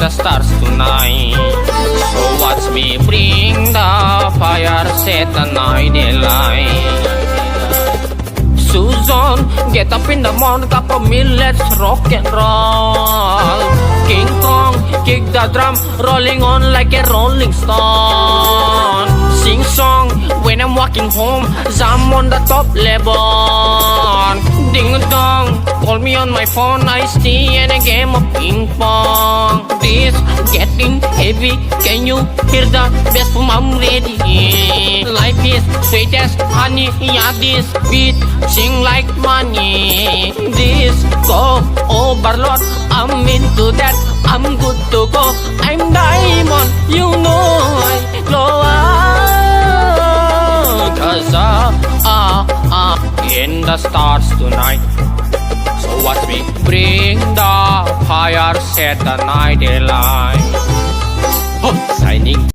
the stars tonight. So watch me bring the fire, set the night light. Susan, get up in the morning, top of me, let's rock and roll. King Kong, kick the drum, rolling on like a rolling stone. Sing song when I'm walking home, jam on the top level. Ding dong, call me on my phone, I stay in a game of ping pong. This getting heavy, can you hear the best from I'm ready? Life is sweet as honey, yeah this beat sing like money. This go overload, I'm into that, I'm good to go. I'm diamond, you know I glow out. 'Cause in the stars tonight. So watch me bring the fire, set the night light. Signing.